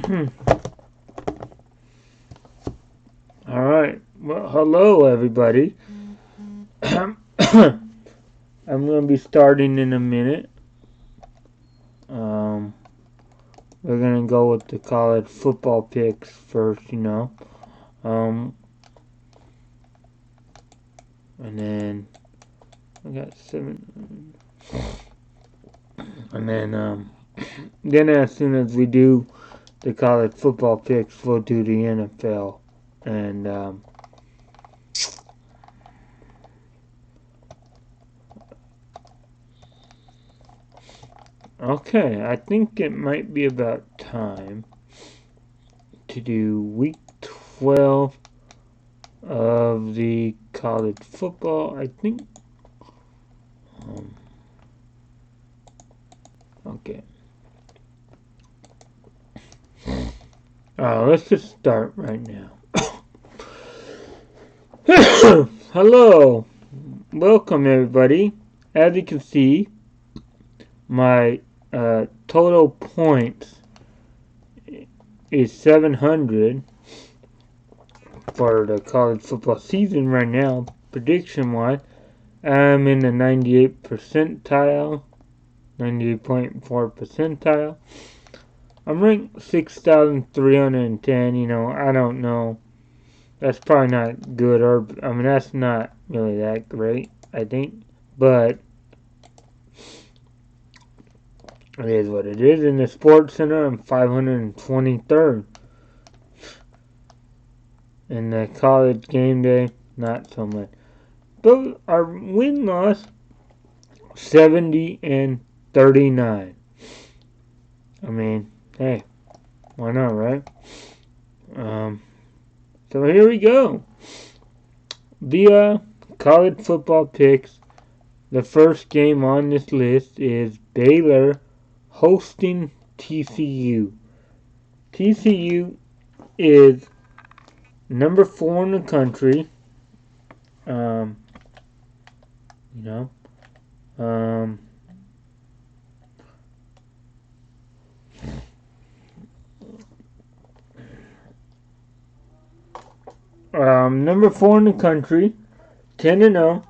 Alright, well, hello everybody. I'm going to be starting in a minute. We're going to go with the college football picks first, and then I got 7. And then as soon as we do the college football picks, we'll do the NFL. And, okay, I think it might be about time to do week 12 of the college football. I think. Okay. Let's just start right now. Hello. Welcome, everybody. As you can see, my total points is 700 for the college football season right now. Prediction-wise, I'm in the 98th percentile, 98.4 percentile. I'm ranked 6,310. I don't know. That's probably not good, that's not really that great, I think. But it is what it is. In the Sports Center, I'm 523rd. In the college game day, not so much. But our win-loss, 70 and 39. I mean, hey, why not, right? So here we go. The college football picks. The first game on this list is Baylor hosting TCU. TCU is number 4 in the country. Number 4 in the country, 10-0.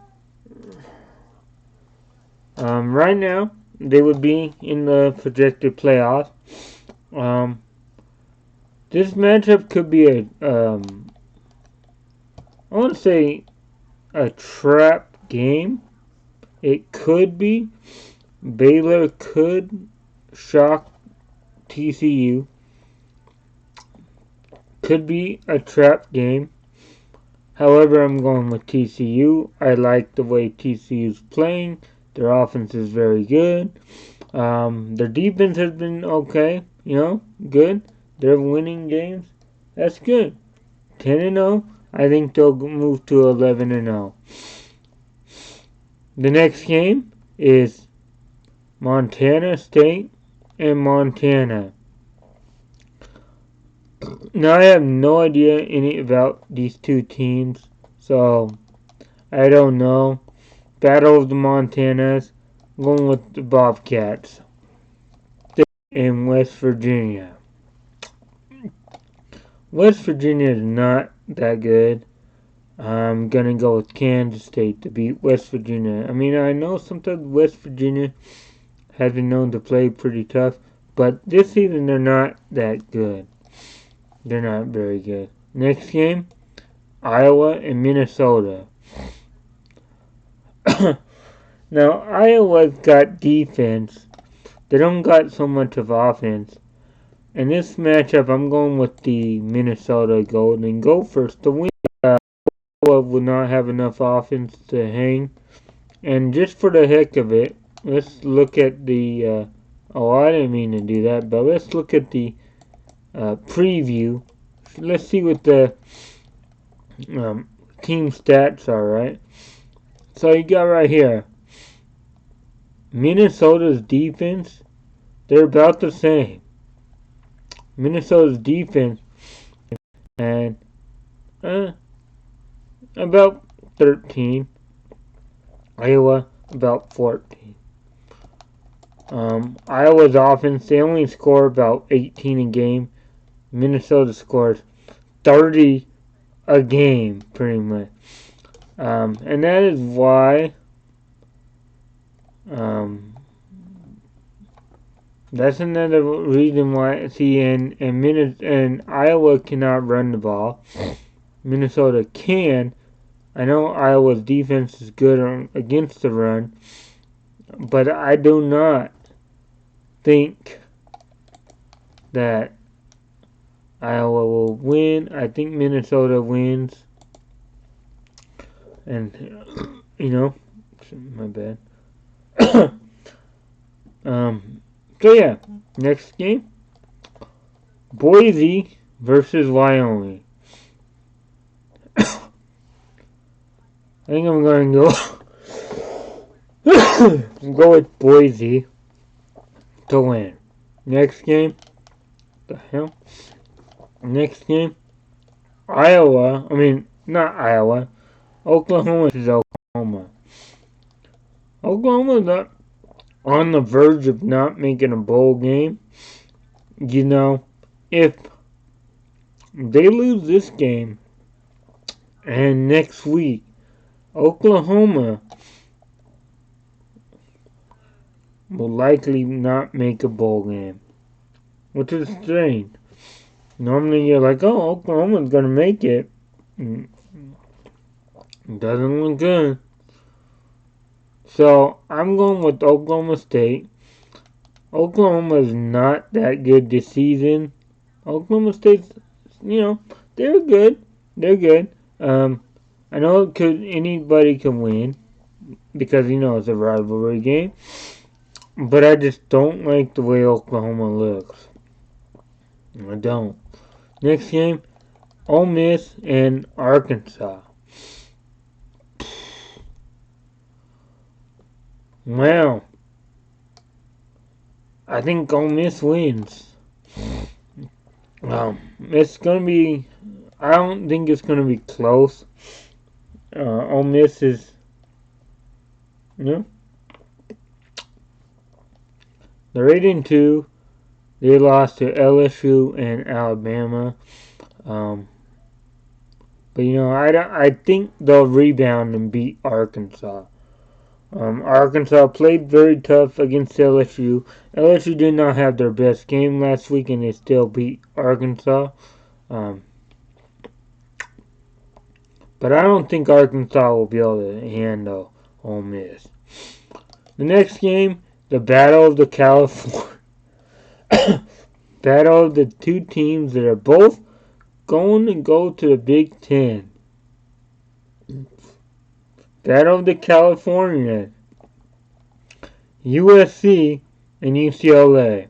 Right now, they would be in the projected playoffs. This matchup could be I want to say a trap game. It could be. Baylor could shock TCU. Could be a trap game. However, I'm going with TCU. I like the way TCU's playing. Their offense is very good. Their defense has been okay. Good. They're winning games. That's good. 10-0. I think they'll move to 11-0. The next game is Montana State and Montana. Now I have no idea any about these two teams, so I don't know. Battle of the Montanas. I'm going with the Bobcats in West Virginia. West Virginia is not that good. I'm going to go with Kansas State to beat West Virginia. I mean, I know sometimes West Virginia has been known to play pretty tough, but this season they're not that good. They're not very good. Next game, Iowa and Minnesota. Now, Iowa's got defense. They don't got so much of offense. In this matchup, I'm going with the Minnesota Golden Gophers to win. Iowa will not have enough offense to hang. And just for the heck of it, let's look at the... I didn't mean to do that, but let's look at the preview. Let's see what the team stats are, right? So you got right here, Minnesota's defense, they're about the same. Minnesota's defense and about 13. Iowa about 14. Iowa's offense, they only score about 18 a game. Minnesota scores 30 a game, pretty much. And that is why that's another reason why and Iowa cannot run the ball. Minnesota can. I know Iowa's defense is good against the run, but I do not think that Iowa will win. I think Minnesota wins. And, my bad. So yeah, next game. Boise versus Wyoming. I think I'm going to go with Boise to win. Next game. The hell? Next game. Not Iowa. Oklahoma is Oklahoma. Oklahoma's not on the verge of not making a bowl game. If they lose this game and next week Oklahoma will likely not make a bowl game, which is strange. Normally you're like, oh, Oklahoma's going to make it. It doesn't look good. So I'm going with Oklahoma State. Oklahoma is not that good this season. Oklahoma State's, they're good. They're good. I know anybody can win because it's a rivalry game. But I just don't like the way Oklahoma looks. I don't. Next game, Ole Miss and Arkansas. Well, I think Ole Miss wins. It's going to be... I don't think it's going to be close. Ole Miss is... They're 8-2. They lost to LSU and Alabama. But I think they'll rebound and beat Arkansas. Arkansas played very tough against LSU. LSU did not have their best game last week, and they still beat Arkansas. But I don't think Arkansas will be able to handle Ole Miss. The next game, the Battle of the California. Battle of the two teams that are both going to go to the Big Ten. Battle of the California. USC and UCLA.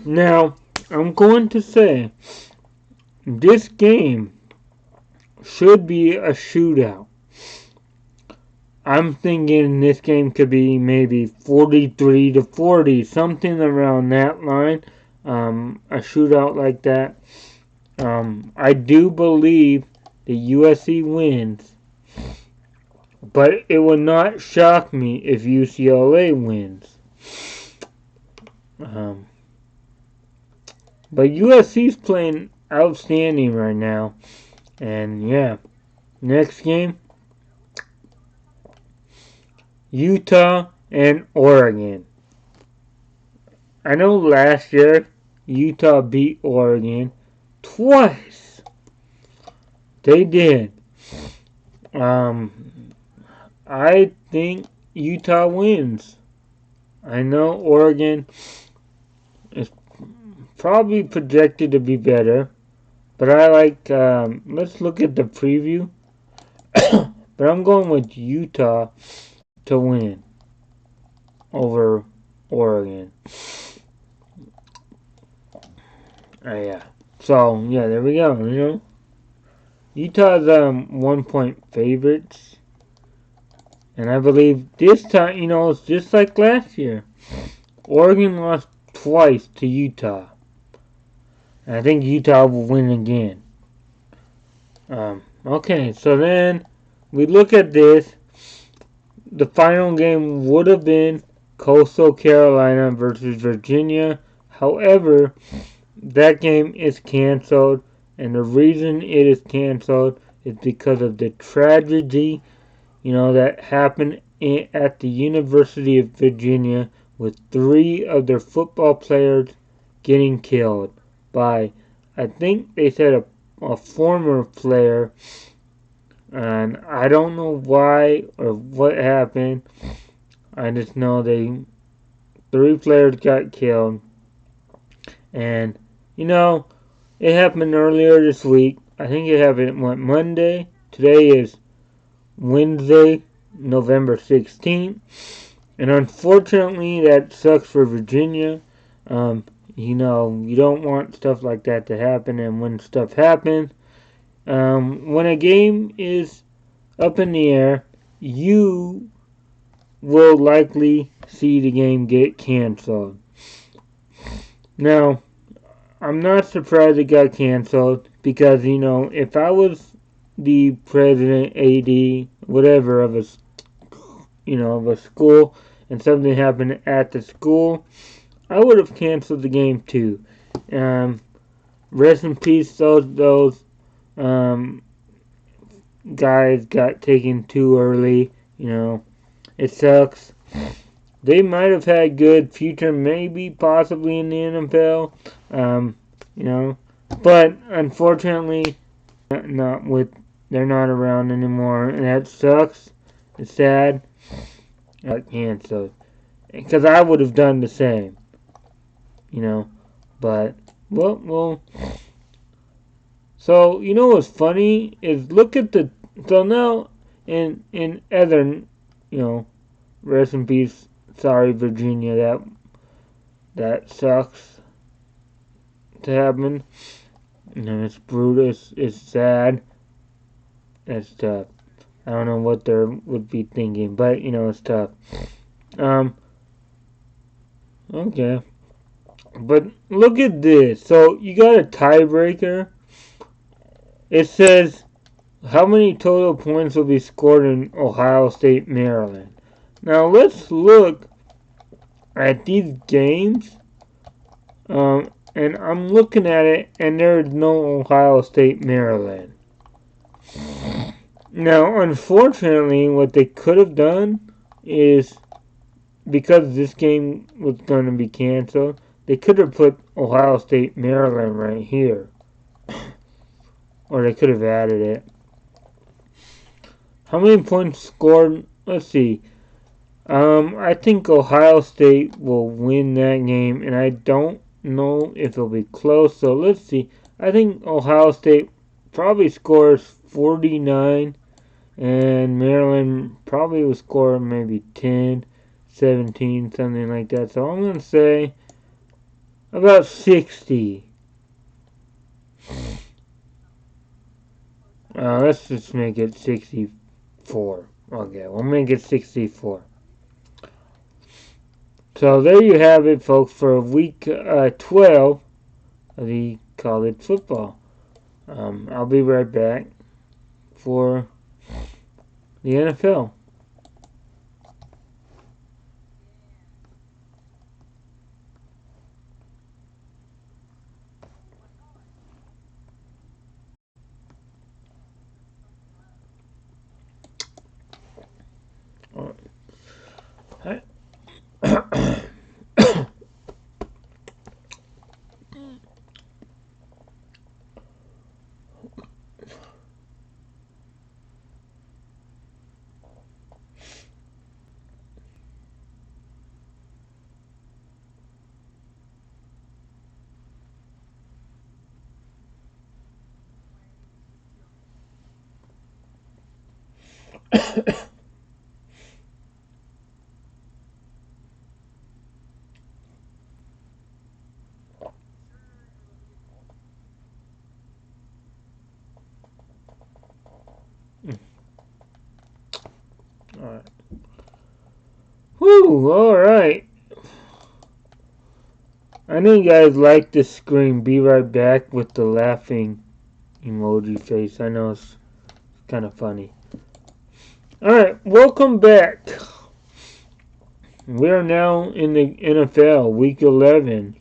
Now, I'm going to say this game should be a shootout. I'm thinking this game could be maybe 43-40, something around that line. A shootout like that. I do believe the USC wins, but it would not shock me if UCLA wins. But USC's playing outstanding right now. And yeah, next game, Utah and Oregon. I know last year Utah beat Oregon twice. They did. I think Utah wins. I know Oregon is probably projected to be better, but I like, let's look at the preview. But I'm going with Utah to win over Oregon. Yeah. So, yeah, there we go, Utah's 1-point favorites. And I believe this time, it's just like last year. Oregon lost twice to Utah. And I think Utah will win again. Okay, so then we look at this. The final game would have been Coastal Carolina versus Virginia. However, that game is canceled, and the reason it is canceled is because of the tragedy, that happened at the University of Virginia with 3 of their football players getting killed by, I think they said a former player, and I don't know why or what happened. I just know 3 players got killed, and it happened earlier this week. I think it happened Monday. Today is Wednesday, November 16th. And unfortunately, that sucks for Virginia. You don't want stuff like that to happen. And when stuff happens, when a game is up in the air, you will likely see the game get canceled. Now, I'm not surprised it got canceled because, if I was the president, AD, whatever of a school, and something happened at the school, I would have canceled the game too. Rest in peace, those guys got taken too early. It sucks. They might have had good future, maybe possibly in the NFL. But unfortunately, not with they're not around anymore, and that sucks. It's sad. Canceled because I would have done the same. But well. So what's funny is look at so now in other rest in peace. Sorry, Virginia. That sucks to happen. It's brutal. It's sad. It's tough. I don't know what they would be thinking, but it's tough. Okay. But look at this. So you got a tiebreaker. It says how many total points will be scored in Ohio State, Maryland. Now let's look at these games. And I'm looking at it, and there's no Ohio State, Maryland. Now, unfortunately, what they could have done is, because this game was going to be canceled, they could have put Ohio State, Maryland right here. Or they could have added it. How many points scored? Let's see. I think Ohio State will win that game, and I don't know if it'll be close. So let's see. I think Ohio State probably scores 49, and Maryland probably will score maybe 10, 17, something like that. So I'm going to say about 60. Let's just make it 64. Okay, we'll make it 64. So there you have it, folks, for week 12 of the college football. I'll be right back for the NFL. Alright. Whew, alright. I know you guys like this screen. Be right back with the laughing emoji face. I know it's kind of funny. Alright, welcome back. We are now in the NFL, week 11.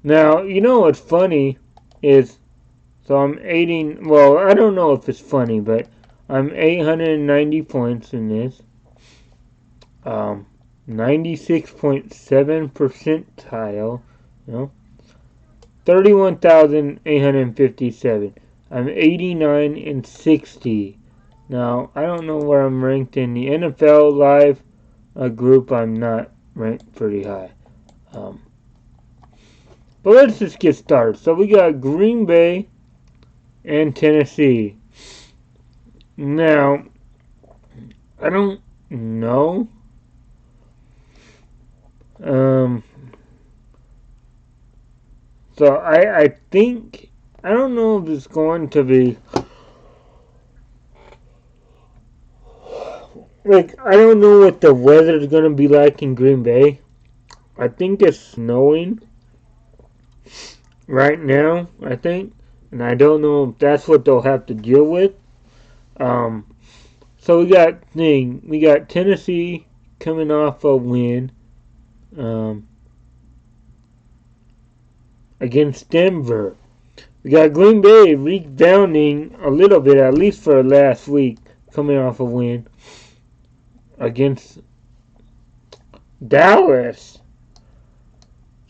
Now, you know what's funny is, so I'm aiding, well, I don't know if it's funny, but I'm 890 points in this. 96.7 percentile, you know, 31,857. I'm 89 and 60. Now, I don't know where I'm ranked in the NFL Live group. I'm not ranked pretty high. But let's just get started. So we got Green Bay and Tennessee. Now, I don't know. So I think, I don't know if it's going to be, like, I don't know what the weather is going to be like in Green Bay. I think it's snowing right now, I think. And I don't know if that's what they'll have to deal with. So we got Tennessee coming off a win against Denver. We got Green Bay rebounding a little bit, at least for last week, coming off a win against Dallas.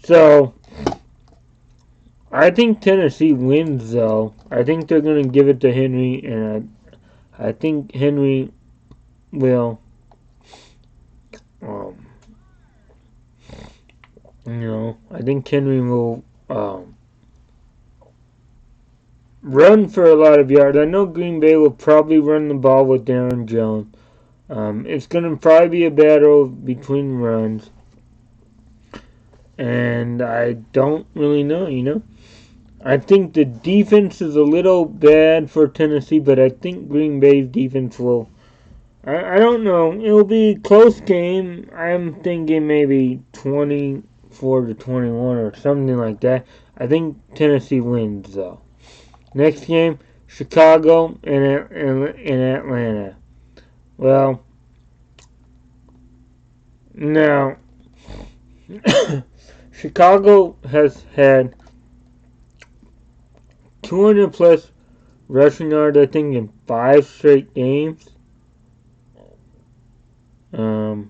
So, I think Tennessee wins, though. I think they're going to give it to Henry, and I think Henry will, I think Henry will run for a lot of yards. I know Green Bay will probably run the ball with Darren Jones. It's going to probably be a battle between runs. And I don't really know. I think the defense is a little bad for Tennessee, but I think Green Bay's defense will. I don't know. It'll be a close game. I'm thinking maybe 24-21 or something like that. I think Tennessee wins, though. Next game, Chicago and Atlanta. Well, now, Chicago has had 200 plus rushing yards, I think, in 5 straight games. A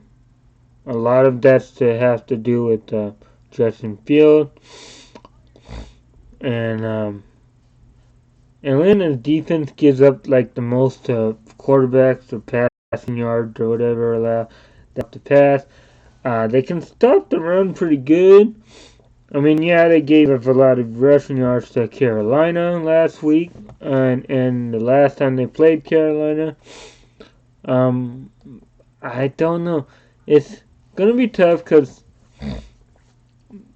lot of that's to have to do with Justin Field. And Atlanta's defense gives up like the most quarterbacks or passing yards or whatever allowed to pass. They can stop the run pretty good. I mean, yeah, they gave up a lot of rushing yards to Carolina last week, and the last time they played Carolina. I don't know. It's gonna be tough because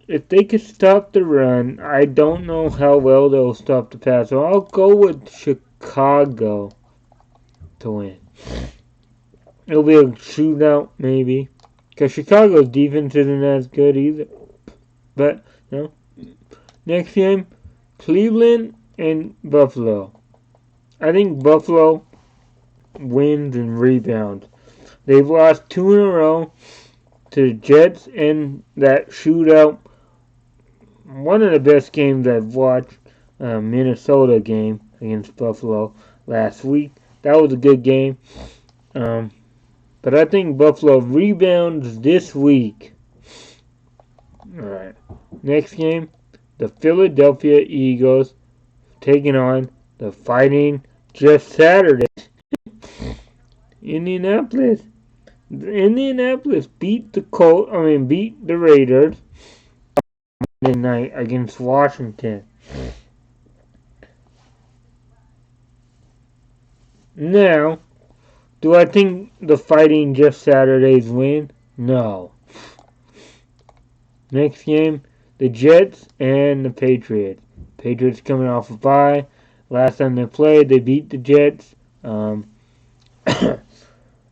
if they could stop the run, I don't know how well they'll stop the pass. So I'll go with Chicago to win. It'll be a shootout, maybe. Because Chicago's defense isn't as good either. But, next game, Cleveland and Buffalo. I think Buffalo wins and rebounds. They've lost 2 in a row to the Jets and that shootout. One of the best games I've watched, Minnesota game against Buffalo last week. That was a good game. But I think Buffalo rebounds this week. Alright. Next game, the Philadelphia Eagles taking on the Fighting just Saturday. Indianapolis beat the Raiders Monday night against Washington. Now, do I think the Fighting just Saturdays win? No. Next game, the Jets and the Patriots. Patriots coming off a bye. Last time they played, they beat the Jets. And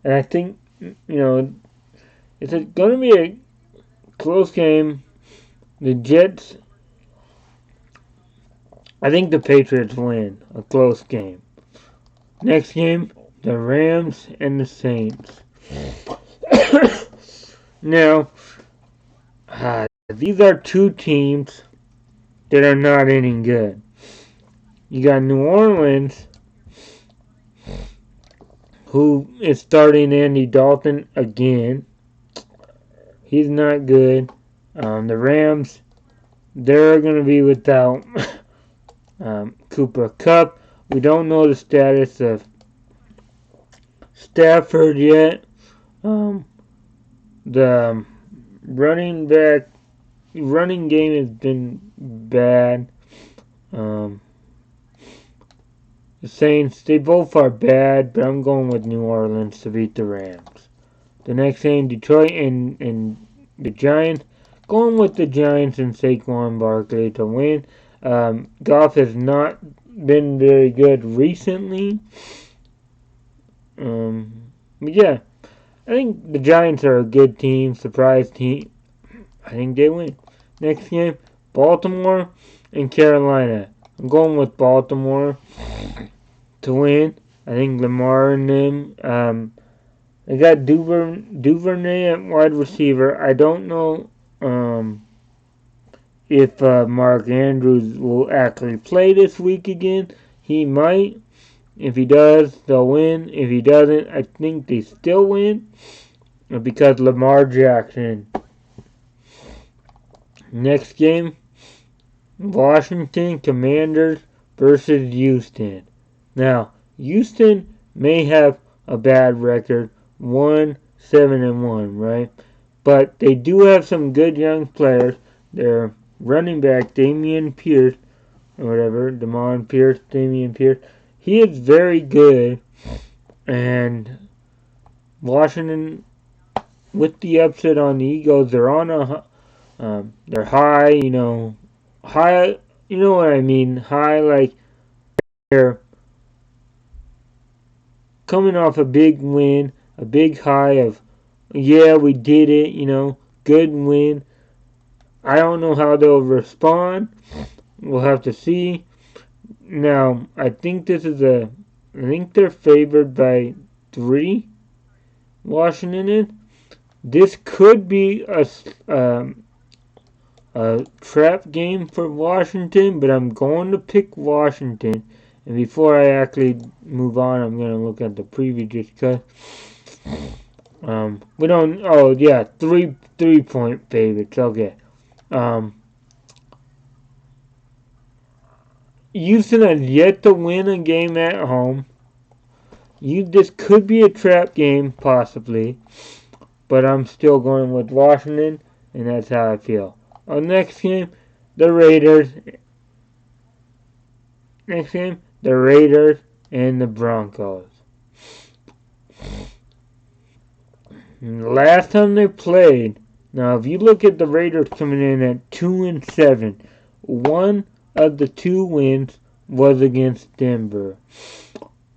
I think, it's going to be a close game. The Jets, I think the Patriots win a close game. Next game, the Rams and the Saints. Now, these are two teams that are not any good. You got New Orleans, who is starting Andy Dalton again. He's not good. The Rams, they're going to be without Cooper Kupp. We don't know the status of Stafford yet. The running game has been bad. The Saints, they both are bad, but I'm going with New Orleans to beat the Rams. The next game, Detroit and the Giants. Going with the Giants and Saquon Barkley to win. Goff has not been very good recently. But yeah, I think the Giants are a good team, surprise team. I think they win. Next game, Baltimore and Carolina. I'm going with Baltimore to win. I think Lamar and them. They got Duvernay at wide receiver. I don't know if Mark Andrews will actually play this week again. He might. If he does, they'll win. If he doesn't, I think they still win because Lamar Jackson. Next game, Washington Commanders versus Houston. Now, Houston may have a bad record, 1-7-1, right? But they do have some good young players. Their running back, Damian Pierce, or whatever, Damian Pierce, he is very good. And Washington, with the upset on the Eagles, they're on they're high, high, you know what I mean, high, like they're coming off a big win, a big high of, yeah, we did it, good win. I don't know how they'll respond. We'll have to see. Now, I think they're favored by 3. Washington is. This could be a trap game for Washington, but I'm going to pick Washington. And before I actually move on, I'm going to look at the preview just because. We don't. Oh yeah, 3-point favorites. Okay. Houston has yet to win a game at home. This could be a trap game, possibly, but I'm still going with Washington, and that's how I feel. Next game, the Raiders. Next game, the Raiders and the Broncos. Last time they played, now if you look at the Raiders coming in at 2-7, one of the 2 wins was against Denver.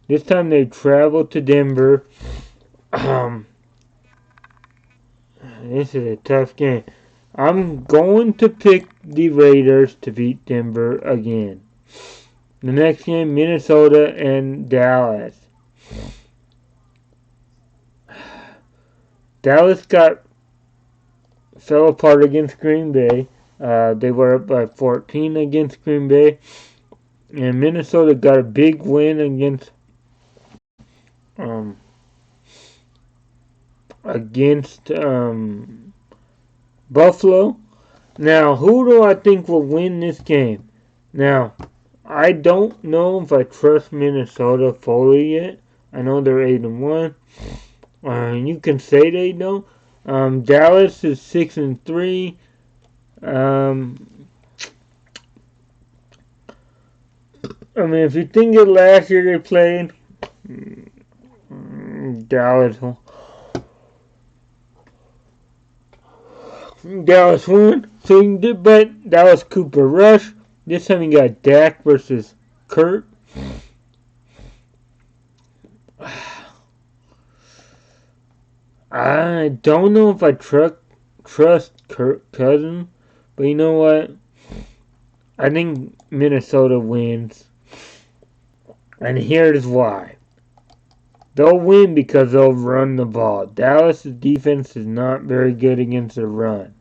This time they traveled to Denver. This is a tough game. I'm going to pick the Raiders to beat Denver again. The next game, Minnesota and Dallas. Dallas fell apart against Green Bay. They were up by 14 against Green Bay. And Minnesota got a big win against Buffalo. Now, who do I think will win this game? Now, I don't know if I trust Minnesota fully yet. I know they're 8-1. You can say they don't. Dallas is 6-3. If you think of last year they played, Dallas won. So you did bet that was Cooper Rush. This time you got Dak versus Kurt. I don't know if I trust Kirk Cousins, but you know what? I think Minnesota wins. And here's why. They'll win because they'll run the ball. Dallas' defense is not very good against the run.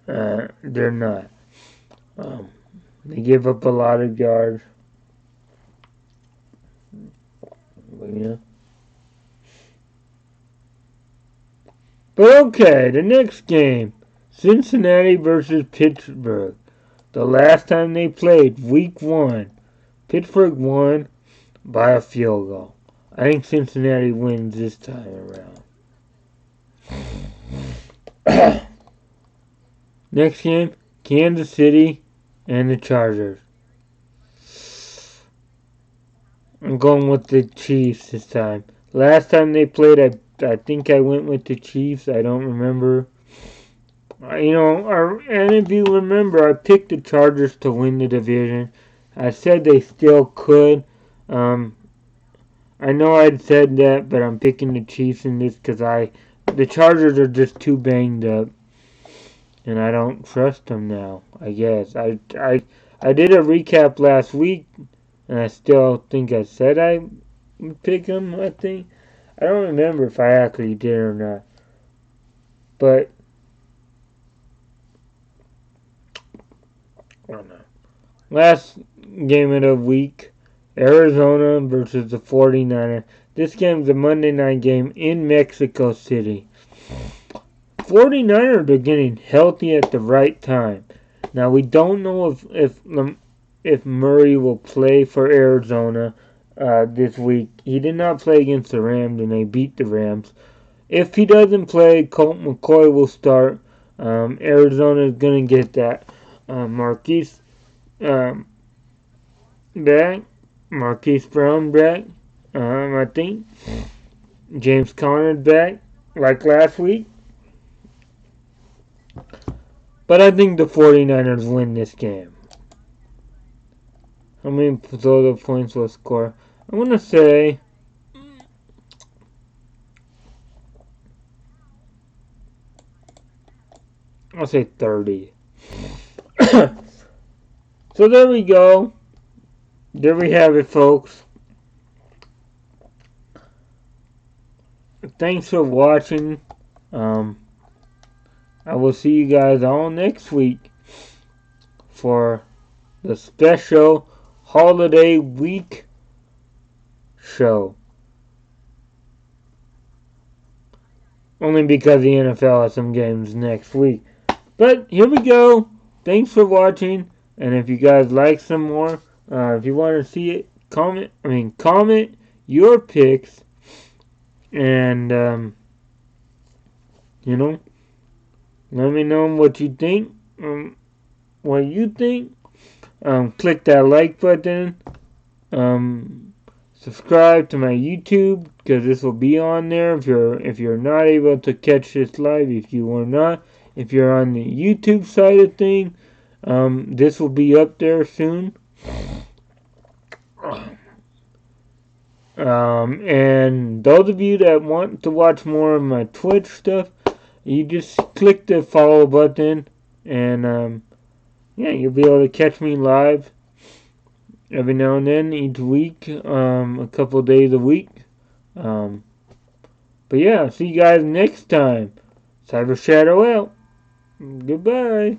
They're not. Um, they give up a lot of yards. Yeah. But okay, the next game. Cincinnati versus Pittsburgh. The last time they played, week 1, Pittsburgh won by a field goal. I think Cincinnati wins this time around. Next game, Kansas City and the Chargers. I'm going with the Chiefs this time. Last time they played, I think I went with the Chiefs. I don't remember. And if you remember, I picked the Chargers to win the division. I said they still could. I know I'd said that, but I'm picking the Chiefs in this because the Chargers are just too banged up, and I don't trust them now. I guess I did a recap last week, and I still think I said I would pick them. I think I don't remember if I actually did or not, but I don't know. Last game of the week, Arizona versus the 49ers. This game is a Monday night game in Mexico City. 49ers are getting healthy at the right time. Now we don't know if Murray will play for Arizona this week. He did not play against the Rams, and they beat the Rams. If he doesn't play, Colt McCoy will start. Arizona is going to get that Marquise back, Marquise Brown back. I think James Conner back like last week. But I think the 49ers win this game. How many total points will score? I'm going to say I'll say 30. So there we go. There we have it, folks. Thanks for watching. I will see you guys all next week for the special holiday week show. Only because the NFL has some games next week. But here we go. Thanks for watching. And if you guys like some more, if you want to see it, comment your picks. And, let me know what you think. Click that like button. Subscribe to my YouTube because this will be on there if you're not able to catch this live. If you're on the YouTube side of things, this will be up there soon. And those of you that want to watch more of my Twitch stuff, you just click the follow button, and you'll be able to catch me live every now and then, each week, a couple of days a week. But yeah, see you guys next time. Cyber Shadow out. Goodbye.